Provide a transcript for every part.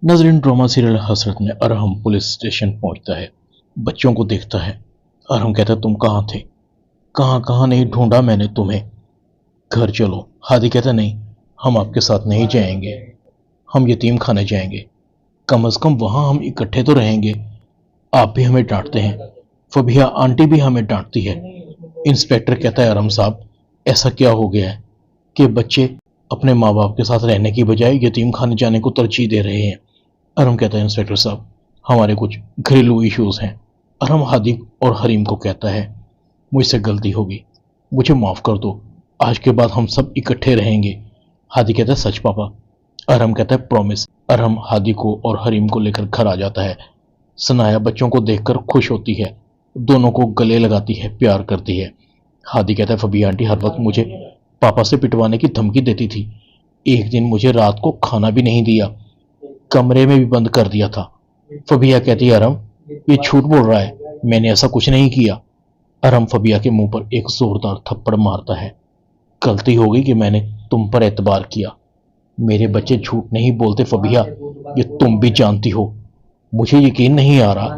नाजरीन, drama serial हसरत में Arham police station पहुंचता है। बच्चों को देखता है। अरहम कहता है, तुम कहाँ थे? कहाँ कहाँ नहीं ढूंढा मैंने तुम्हें। घर चलो। हादी कहता है, नहीं, हम आपके साथ नहीं जाएंगे, हम यतीम खाने जाएंगे। कम अज कम वहां हम इकट्ठे तो रहेंगे। आप भी हमें डांटते हैं, फबिया आंटी भी हमें डांटती है। इंस्पेक्टर कहता है, अरहम साहब, ऐसा क्या हो गया है कि बच्चे अपने माँ बाप के साथ रहने की बजाय यतीम खाने जाने को तरजीह दे रहे हैं? अरहम कहता है, इंस्पेक्टर साहब, हमारे कुछ घरेलू इश्यूज हैं। अरहम हादी और हरीम को कहता है, मुझसे गलती होगी, मुझे माफ कर दो, आज के बाद हम सब इकट्ठे रहेंगे। हादी कहता है, सच पापा? अरहम कहता है, प्रॉमिस। अरहम हादी को और हरीम को लेकर घर आ जाता है। सनाया बच्चों को देखकर खुश होती है, दोनों को गले लगाती है, प्यार करती है। हादी कहता है, फबिया आंटी हर वक्त मुझे पापा से पिटवाने की धमकी देती थी। एक दिन मुझे रात को खाना भी नहीं दिया, कमरे में भी बंद कर दिया था। फबिया कहती है, अरहम ये झूठ बोल रहा है, मैंने ऐसा कुछ नहीं किया। अरहम फबिया के मुंह पर एक जोरदार थप्पड़ मारता है। गलती हो गई कि मैंने तुम पर एतबार किया। मेरे बच्चे झूठ नहीं बोलते फबिया, ये तुम भी जानती हो। मुझे यकीन नहीं आ रहा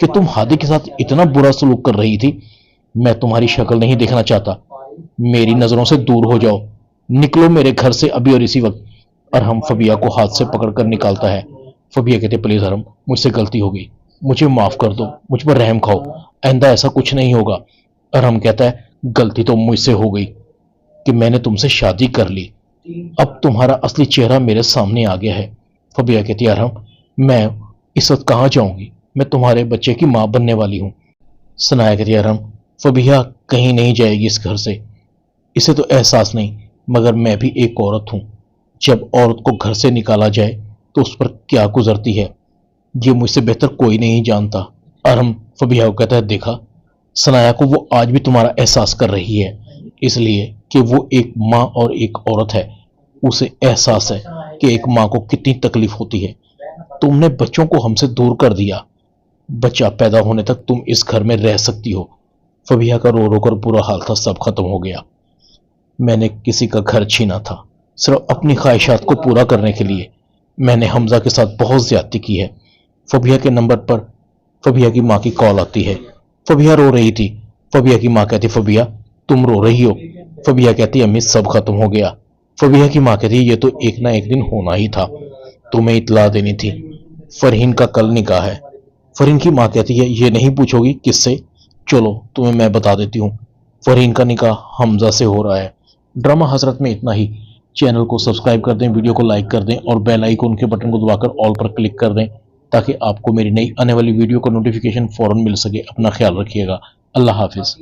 कि तुम हादी के साथ इतना बुरा सलूक कर रही थी। मैं तुम्हारी शक्ल नहीं देखना चाहता, मेरी नजरों से दूर हो जाओ, निकलो मेरे घर से अभी और इसी वक्त। अरहम फबिया को हाथ से पकड़कर निकालता है। फबिया कहते, प्लीज अरहम, मुझसे गलती हो गई, मुझे माफ कर दो, मुझ पर रहम खाओ, आइंदा ऐसा कुछ नहीं होगा। अरहम कहता है, गलती तो मुझसे हो गई कि मैंने तुमसे शादी कर ली, अब तुम्हारा असली चेहरा मेरे सामने आ गया है। फबिया कहती है, अरहम मैं इस वक्त कहाँ जाऊंगी, मैं तुम्हारे बच्चे की माँ बनने वाली हूँ। सनाया कहती है, अरहम फबिया कहीं नहीं जाएगी इस घर से, इसे तो एहसास नहीं, मगर मैं भी एक औरत हूं। जब औरत को घर से निकाला जाए तो उस पर क्या गुजरती है, ये मुझसे बेहतर कोई नहीं जानता। अरहम फबिया को कहता है, देखा, सनाया को वो आज भी तुम्हारा एहसास कर रही है, इसलिए कि वो एक माँ और एक औरत है। उसे एहसास है कि एक माँ को कितनी तकलीफ होती है। तुमने बच्चों को हमसे दूर कर दिया, बच्चा पैदा होने तक तुम इस घर में रह सकती हो। फबिया का रो रो कर बुरा हाल था, सब खत्म हो गया। मैंने किसी का घर छीना था सिर्फ अपनी ख्वाहिशात को पूरा करने के लिए। मैंने हमजा के साथ बहुत ज्यादती की है। फबिया के नंबर पर फबिया की माँ की कॉल आती है। फबिया रो रही थी। फबिया की माँ कहती, फबिया तुम रो रही हो? फबिया कहती, अम्मी सब खत्म हो गया। फबिया की माँ कहती, ये तो एक ना एक दिन होना ही था, तुम्हें इतला देनी थी, फरहीन का कल निकाह है। फरहीन की माँ कहती है, ये नहीं पूछोगी किससे? चलो तुम्हें मैं बता देती हूँ, फरहीन का निकाह हमजा से हो रहा है। ड्रामा हसरत में इतना ही। चैनल को सब्सक्राइब कर दें, वीडियो को लाइक कर दें और बेल आइकन के बटन को दबाकर ऑल पर क्लिक कर दें, ताकि आपको मेरी नई आने वाली वीडियो का नोटिफिकेशन फौरन मिल सके। अपना ख्याल रखिएगा। अल्लाह हाफिज।